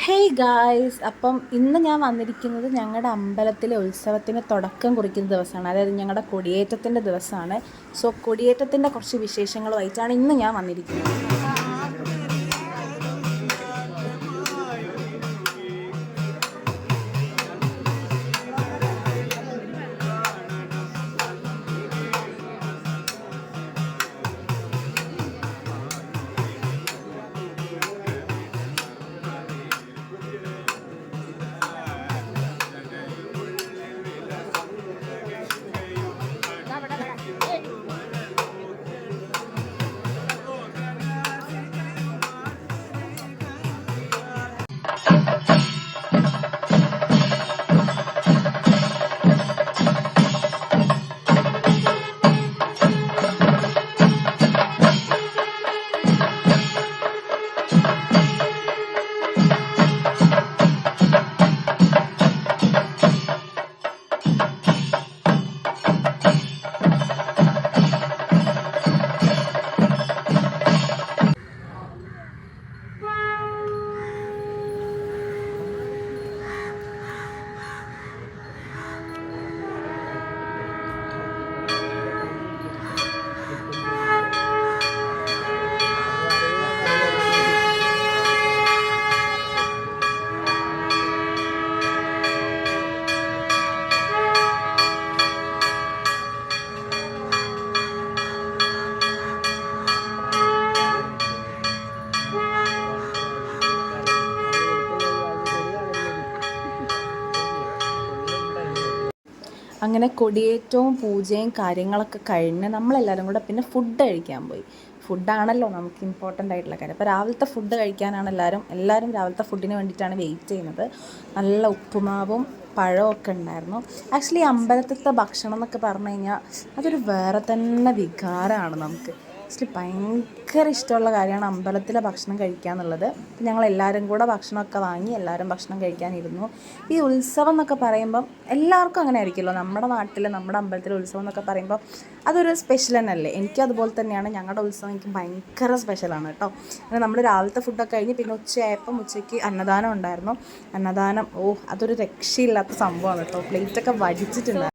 Hey guys, അപ്പം ഇന്ന് ഞാൻ വന്നിരിക്കുന്നത് ഞങ്ങളുടെ അമ്പലത്തിലെ ഉത്സവത്തിന് തുടക്കം കുറിക്കുന്ന ദിവസമാണ്. അതായത് ഞങ്ങളുടെ കൊടിയേറ്റത്തിൻ്റെ ദിവസമാണ്. സോ കൊടിയേറ്റത്തിൻ്റെ കുറച്ച് വിശേഷങ്ങളുമായിട്ടാണ് ഇന്ന് ഞാൻ വന്നിരിക്കുന്നത്. അങ്ങനെ കൊടിയേറ്റവും പൂജയും കാര്യങ്ങളൊക്കെ കഴിഞ്ഞ് നമ്മളെല്ലാവരും കൂടെ പിന്നെ ഫുഡ് കഴിക്കാൻ പോയി. ഫുഡാണല്ലോ നമുക്ക് ഇമ്പോർട്ടൻ്റ് ആയിട്ടുള്ള കാര്യം. അപ്പോൾ രാവിലത്തെ ഫുഡ് കഴിക്കാനാണ് എല്ലാവരും രാവിലത്തെ ഫുഡിന് വേണ്ടിയിട്ടാണ് വെയിറ്റ് ചെയ്യുന്നത്. നല്ല ഉപ്പുമാവും പഴമൊക്കെ ഉണ്ടായിരുന്നു. ആക്ച്വലി അമ്പലത്തിലത്തെ ഭക്ഷണം എന്നൊക്കെ പറഞ്ഞു കഴിഞ്ഞാൽ അതൊരു വേറെ തന്നെ വികാരമാണ് നമുക്ക്. ആക്ച്വലി ഭയങ്കര ഇഷ്ടമുള്ള കാര്യമാണ് അമ്പലത്തിലെ ഭക്ഷണം കഴിക്കുക എന്നുള്ളത്. അപ്പം ഞങ്ങളെല്ലാവരും കൂടെ ഭക്ഷണമൊക്കെ വാങ്ങി എല്ലാവരും ഭക്ഷണം കഴിക്കാനിരുന്നു. ഈ ഉത്സവം എന്നൊക്കെ പറയുമ്പം എല്ലാവർക്കും അങ്ങനെ ആയിരിക്കുമല്ലോ. നമ്മുടെ നാട്ടിൽ നമ്മുടെ അമ്പലത്തിലെ ഉത്സവം എന്നൊക്കെ പറയുമ്പോൾ അതൊരു സ്പെഷ്യൽ തന്നെയല്ലേ. എനിക്കും അതുപോലെ തന്നെയാണ്. ഞങ്ങളുടെ ഉത്സവം എനിക്ക് ഭയങ്കര സ്പെഷ്യലാണ് കേട്ടോ. അങ്ങനെ നമ്മൾ രാവിലത്തെ ഫുഡൊക്കെ കഴിഞ്ഞ് പിന്നെ ഉച്ചയ്ക്ക് അന്നദാനം ഉണ്ടായിരുന്നു. അന്നദാനം അതൊരു രക്ഷയില്ലാത്ത സംഭവമാണ് കേട്ടോ. പ്ലേറ്റൊക്കെ വടിച്ചിട്ടുണ്ട്.